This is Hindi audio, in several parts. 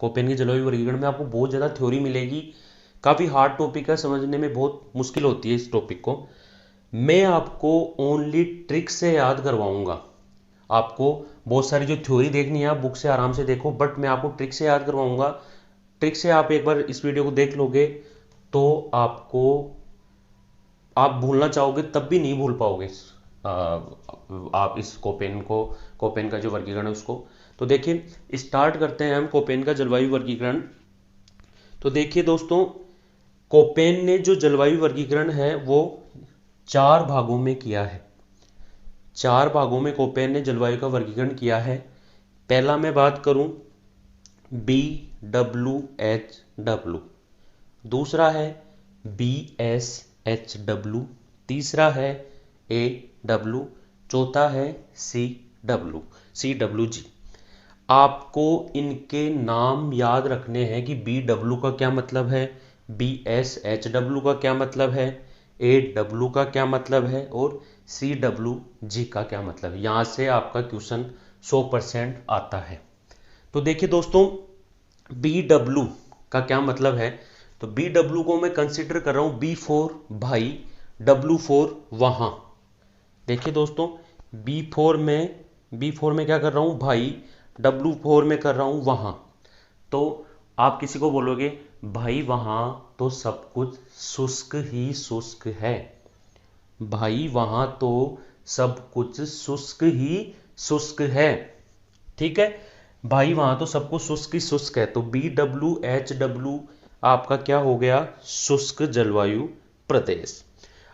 कोपेन के जलवायु वर्गीकरण में आपको बहुत ज़्यादा थ्योरी मिलेगी। काफ़ी हार्ड टॉपिक है, समझने में बहुत मुश्किल होती है इस टॉपिक को। मैं आपको ओनली ट्रिक से याद करवाऊंगा। आपको बहुत सारी जो थ्योरी देखनी है आप बुक से आराम से देखो, बट मैं आपको ट्रिक से याद करवाऊंगा। ट्रिक से आप एक बार इस वीडियो को देख लोगे तो आपको, आप भूलना चाहोगे तब भी नहीं भूल पाओगे आप इस कोपेन का जो वर्गीकरण है उसको। तो देखिए स्टार्ट करते हैं हम कोपेन का जलवायु वर्गीकरण। तो देखिए दोस्तों, कोपेन ने जो जलवायु वर्गीकरण है वो 4 भागों में किया है। 4 भागों में कोपेन ने जलवायु का वर्गीकरण किया है। पहला मैं बात करूं BWH W, दूसरा है BSH W, तीसरा है AW, चौथा है CWG। आपको इनके नाम याद रखने हैं कि BW का क्या मतलब है, BSHW का क्या मतलब है, AW का क्या मतलब है और CWG का क्या मतलब है। यहाँ से आपका क्वेश्चन 100% आता है। तो देखिए दोस्तों, BW का क्या मतलब है। तो BW को मैं कंसिडर कर रहा हूँ B फॉर भाई, W फॉर वहाँ। देखिए दोस्तों, B4 में क्या कर रहा हूँ भाई, W4 में कर रहा हूँ वहाँ। तो आप किसी को बोलोगे भाई वहाँ तो सब कुछ शुष्क ही शुष्क है, भाई वहाँ तो सब कुछ शुष्क ही शुष्क है, ठीक है। भाई वहाँ तो सब कुछ शुष्क ही शुष्क है। तो BWH W आपका क्या हो गया, शुष्क जलवायु प्रदेश।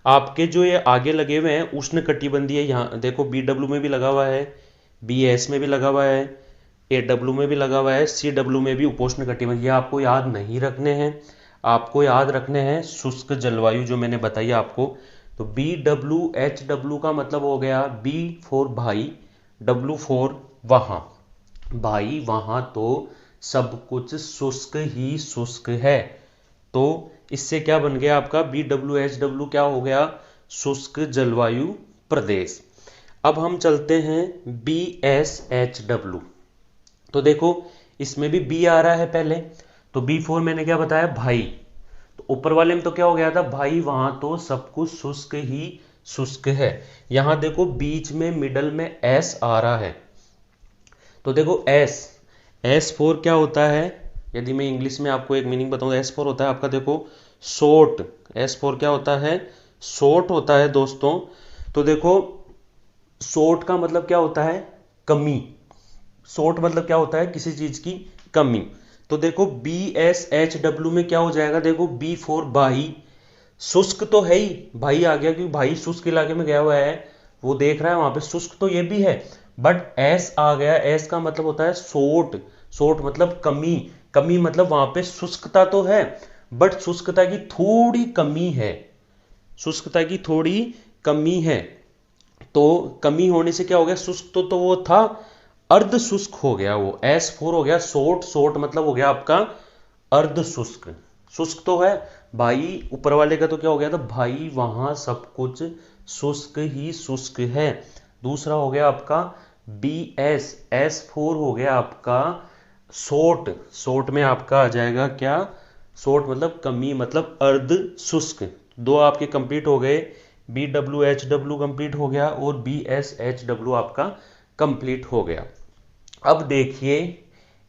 आपके जो ये आगे लगे हुए हैं उष्ण कटिबंधीय, यहाँ देखो BW में भी लगा हुआ है, BS में भी लगा हुआ है, AW में भी लगा हुआ है, CW में भी उपोष्ण कटिबंधीय। आपको याद नहीं रखने हैं, आपको याद रखने हैं शुष्क जलवायु जो मैंने बताई आपको। तो BWH W का मतलब हो गया B फॉर भाई, W फॉर वहाँ। भाई वहाँ तो सब कुछ शुष्क ही शुष्क है। तो इससे क्या बन गया आपका BWH W क्या हो गया, शुष्क जलवायु प्रदेश। अब हम चलते हैं BSH W। तो देखो इसमें भी B आ रहा है पहले। तो B4 मैंने क्या बताया भाई, तो ऊपर वाले में तो क्या हो गया था भाई वहां तो सब कुछ शुष्क ही शुष्क है। यहां देखो बीच में मिडल में S आ रहा है। तो देखो S4 क्या होता है, यदि मैं इंग्लिश में आपको एक मीनिंग बताऊं, S4 होता है आपका, देखो शॉर्ट। S4 क्या होता है, शॉर्ट होता है दोस्तों। तो देखो शॉर्ट का मतलब क्या होता है, कमी। शॉर्ट मतलब क्या होता है, किसी चीज की कमी। तो देखो BSH W में क्या हो जाएगा, देखो B फॉर भाई, शुष्क तो है ही, भाई आ गया क्योंकि भाई शुष्क इलाके में गया हुआ है, वो देख रहा है वहां पे शुष्क तो ये भी है, बट S आ गया। S का मतलब होता है शॉर्ट। शॉर्ट मतलब कमी, कमी मतलब वहां पे शुष्कता तो है बट शुष्कता की थोड़ी कमी है, शुष्कता की थोड़ी कमी है। तो कमी होने से क्या हो गया, शुष्क तो वो था, अर्ध शुष्क हो गया वो, S4 हो गया शॉर्ट। शॉर्ट मतलब हो गया आपका अर्ध शुष्क। शुष्क तो है भाई, ऊपर वाले का तो क्या हो गया था भाई वहां सब कुछ शुष्क ही शुष्क है। दूसरा हो गया आपका S4 हो गया आपका शॉर्ट। शॉर्ट में आपका आ जाएगा क्या, शॉर्ट मतलब कमी मतलब अर्ध शुष्क। दो आपके कंप्लीट हो गए, BWH W कंप्लीट हो गया और BSH W आपका कंप्लीट हो गया। अब देखिए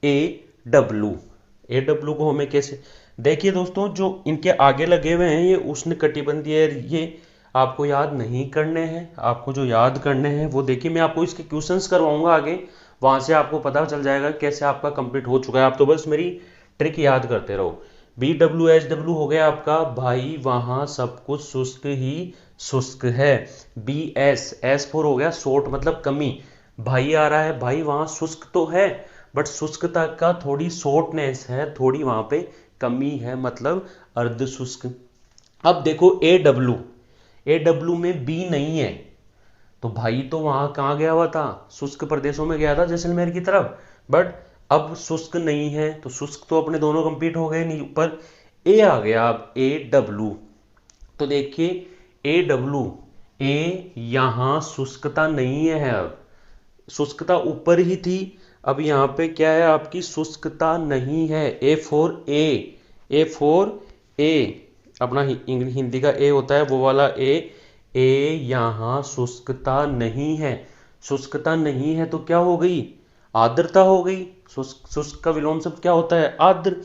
AW को हमें कैसे, देखिए दोस्तों जो इनके आगे लगे हुए हैं ये उष्ण कटिबंधीय, ये आपको याद नहीं करने हैं। आपको जो याद करने हैं वो देखिए मैं आपको इसके क्वेश्चंस करवाऊंगा आगे, वहां से आपको पता चल जाएगा कैसे आपका कंप्लीट हो चुका है। आप तो बस मेरी ट्रिक याद करते रहो। BWH W हो गया आपका भाई वहां सब कुछ शुष्क ही शुष्क है। S4 हो गया शॉर्ट मतलब कमी, भाई आ रहा है, भाई वहां शुष्क तो है बट शुष्कता का थोड़ी शॉर्टनेस है, थोड़ी वहां पे कमी है मतलब अर्ध शुष्क। अब देखो AW में B नहीं है, तो भाई तो वहां कहाँ गया हुआ था, शुष्क प्रदेशों में गया था जैसलमेर की तरफ, बट अब शुष्क नहीं है तो शुष्क तो अपने दोनों कंप्लीट हो गए नहीं। ऊपर A आ गया, अब AW। तो देखिए A यहाँ शुष्कता नहीं है, अब शुष्कता ऊपर ही थी, अब यहाँ पे क्या है, आपकी शुष्कता नहीं है। ए फॉर ए, अपना हिंदी का ए होता है वो वाला ए यहाँ शुष्कता नहीं है। शुष्कता नहीं है तो क्या हो गई, आर्द्रता हो गई। शुष्क का विलोम शब्द क्या होता है, आर्द्र।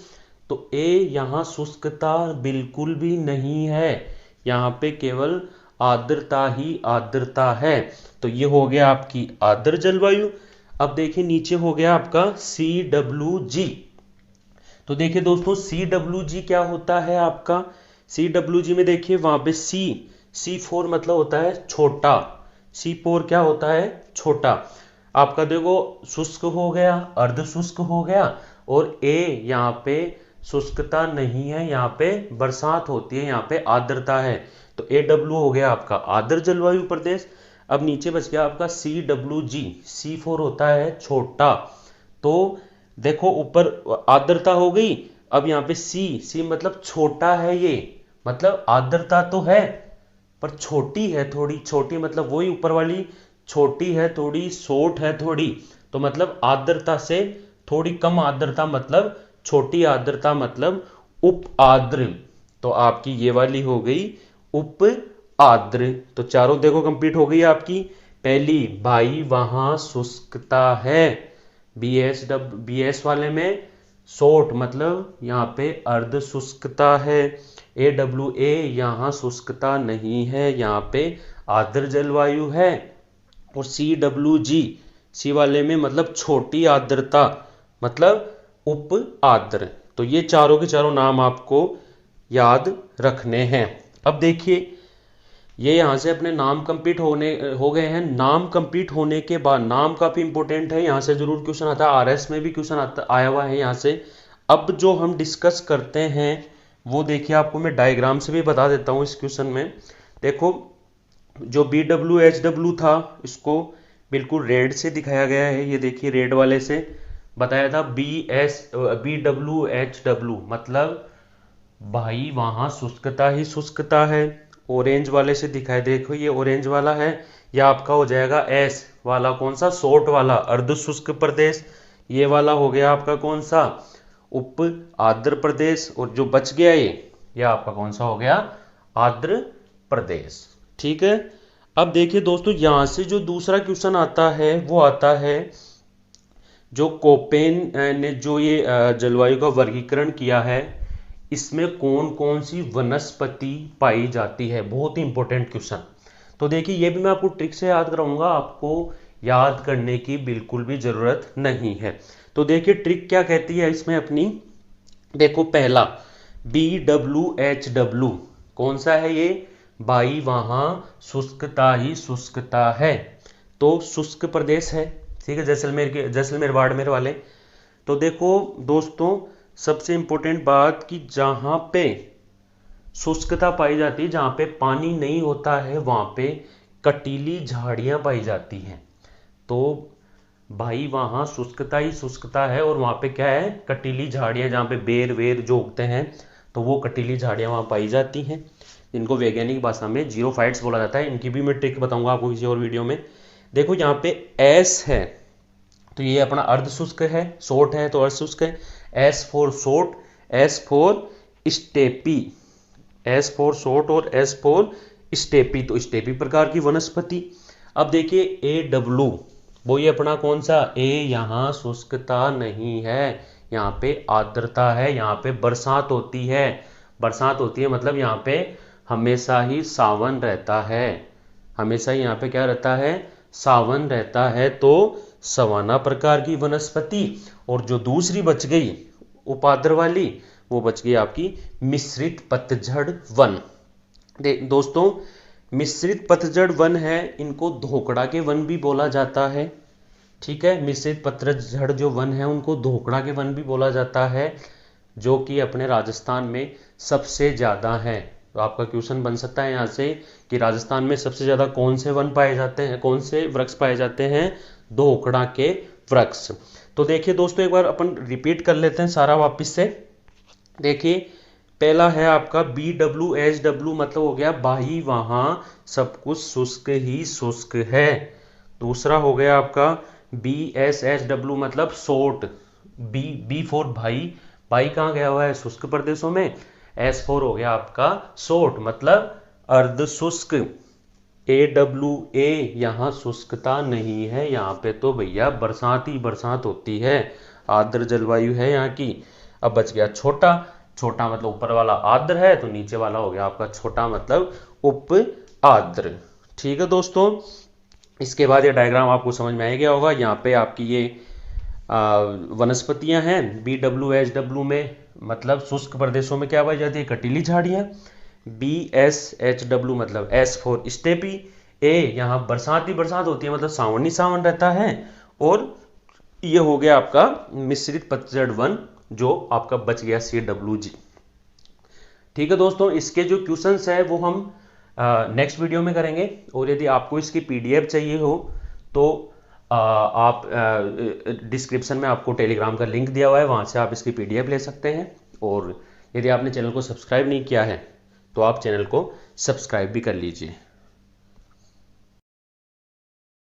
तो ए यहाँ शुष्कता बिल्कुल भी नहीं है, यहाँ पे केवल आर्द्रता ही आर्द्रता है। तो ये हो गया आपकी आर्द्र जलवायु। अब देखिए नीचे हो गया आपका CWG। तो देखिए दोस्तों CWG क्या होता है आपका, CWG में देखिए वहां पे C4 मतलब होता है छोटा, C4 क्या होता है, छोटा। आपका देखो शुष्क हो गया, अर्ध शुष्क हो गया, और ए यहाँ पे शुष्कता नहीं है, यहाँ पे बरसात होती है, यहाँ पे आर्द्रता है। तो AW हो गया आपका आर्द्र जलवायु प्रदेश। अब नीचे बच गया आपका CWG, C4 होता है छोटा। तो देखो ऊपर आर्द्रता हो गई, अब यहाँ पे सी मतलब छोटा है, ये मतलब आर्द्रता तो है पर छोटी है, थोड़ी छोटी, मतलब वही ऊपर वाली छोटी है थोड़ी, शॉर्ट है थोड़ी। तो मतलब आर्द्रता से थोड़ी कम आर्द्रता मतलब छोटी आर्द्रता मतलब उप आर्द्र। तो आपकी ये वाली हो गई उप आर्द्र। तो चारों देखो कंप्लीट हो गई आपकी। पहली, भाई वहां शुष्कता है, BS वाले में शॉर्ट मतलब यहाँ पे अर्ध शुष्कता है। AWA यहाँ शुष्कता नहीं है, यहाँ पे आर्द्र जलवायु है। और CWG, सी वाले में मतलब छोटी आर्द्रता मतलब उप आर्द्र। तो ये चारों के चारों नाम आपको याद रखने हैं। अब देखिए ये यहाँ से अपने नाम कंप्लीट हो गए हैं। नाम कंप्लीट होने के बाद, नाम काफी इंपॉर्टेंट है, यहाँ से जरूर क्वेश्चन आता है, RS में भी क्वेश्चन आया हुआ है यहाँ से। अब जो हम डिस्कस करते हैं वो देखिए आपको मैं डायग्राम से भी बता देता हूँ इस क्वेश्चन में। देखो जो BWHW था इसको बिल्कुल रेड से दिखाया गया है, ये देखिए रेड वाले से बताया था। BWHW मतलब भाई वहां शुष्कता ही शुष्कता है। ऑरेंज वाले से दिखाए, देखो ये ऑरेंज वाला है, यह आपका हो जाएगा S वाला, कौन सा, शॉर्ट वाला, अर्ध शुष्क प्रदेश। ये वाला हो गया आपका कौन सा, उप आर्द्र प्रदेश। और जो बच गया ये आपका कौन सा हो गया, आर्द्र प्रदेश। ठीक है। अब देखिए दोस्तों यहां से जो दूसरा क्वेश्चन आता है वो आता है, जो कोपेन ने जो ये जलवायु का वर्गीकरण किया है, इसमें कौन कौन सी वनस्पति पाई जाती है। बहुत ही इंपॉर्टेंट क्वेश्चन। तो देखिए ये भी मैं आपको ट्रिक से याद कराऊंगा, आपको याद करने की बिल्कुल भी जरूरत नहीं है। तो देखिए ट्रिक क्या कहती है इसमें अपनी, देखो पहला BWHW कौन सा है ये, भाई वहां शुष्कता ही शुष्कता है, तो शुष्क प्रदेश है। ठीक है, जैसलमेर बाड़मेर वाले। तो देखो दोस्तों सबसे इंपॉर्टेंट बात कि जहां पे शुष्कता पाई जाती है, जहां पे पानी नहीं होता है, वहां पे कटीली झाड़ियां पाई जाती हैं। तो भाई वहां शुष्कता ही शुष्कता है और वहां पे क्या है, कटीली झाड़ियां, जहां पे बेर वेर जो उगते हैं तो वो कटीली झाड़ियां वहां पाई जाती हैं, जिनको वैज्ञानिक भाषा में जीरोफाइट्स बोला जाता है। इनकी भी मैं ट्रिक बताऊंगा आपको किसी और वीडियो में। देखो यहाँ पे S है तो ये अपना अर्ध शुष्क है, शॉर्ट है तो अर्ध शुष्क है। S for short, S for steppe, S for short और S फॉर स्टेपी, तो स्टेपी प्रकार की वनस्पति। अब देखिए AW, वो ये अपना कौन सा, A यहाँ शुष्कता नहीं है, यहाँ पे आर्द्रता है, यहाँ पे बरसात होती है। बरसात होती है मतलब यहाँ पे हमेशा ही सावन रहता है, हमेशा ही यहाँ पे क्या रहता है, सावन रहता है। तो सवाना प्रकार की वनस्पति। और जो दूसरी बच गई उपाद्र वाली, वो बच गई आपकी मिश्रित पतझड़ वन। दोस्तों मिश्रित पतझड़ वन है, इनको धोकड़ा के वन भी बोला जाता है। ठीक है, मिश्रित पतझड़ जो वन है उनको धोकड़ा के वन भी बोला जाता है, जो कि अपने राजस्थान में सबसे ज्यादा है। तो आपका क्वेश्चन बन सकता है यहाँ से कि राजस्थान में सबसे ज्यादा कौन से वन पाए जाते हैं, कौन से वृक्ष पाए जाते हैं, धोकड़ा के वृक्ष। तो देखिए दोस्तों एक बार अपन रिपीट कर लेते हैं सारा वापस से। देखिए पहला है आपका BWHW मतलब हो गया भाई वहां सब कुछ शुष्क ही शुष्क है। दूसरा हो गया आपका BSHW मतलब शॉर्ट, बी फॉर भाई, भाई कहाँ गया हुआ है, शुष्क प्रदेशों में। S4 हो गया आपका शॉर्ट मतलब अर्ध शुष्क। AWA यहाँ शुष्कता नहीं है, यहाँ पे तो भैया बरसात ही बरसात होती है, आर्द्र जलवायु है यहाँ की। अब बच गया छोटा, छोटा मतलब ऊपर वाला आर्द्र है, तो नीचे वाला हो गया आपका छोटा मतलब उप आर्द्र। ठीक है दोस्तों, इसके बाद ये डायग्राम आपको समझ में आ गया होगा। यहाँ पे आपकी ये वनस्पतियां हैं। BWHW में मतलब शुष्क प्रदेशों में क्या पाई जाती है, कटीली झाड़ियां। BSHW मतलब S फॉर स्टेपी। A यहाँ बरसात ही बरसात होती है मतलब सावन ही सावन रहता है। और ये हो गया आपका मिश्रित पतझड़ वन, जो आपका बच गया CWG। ठीक है दोस्तों, इसके जो क्वेश्चंस है वो हम नेक्स्ट वीडियो में करेंगे। और यदि आपको इसकी PDF चाहिए हो तो आप डिस्क्रिप्शन में आपको टेलीग्राम का लिंक दिया हुआ है, वहाँ से आप इसकी PDF ले सकते हैं। और यदि आपने चैनल को सब्सक्राइब नहीं किया है तो आप चैनल को सब्सक्राइब भी कर लीजिए।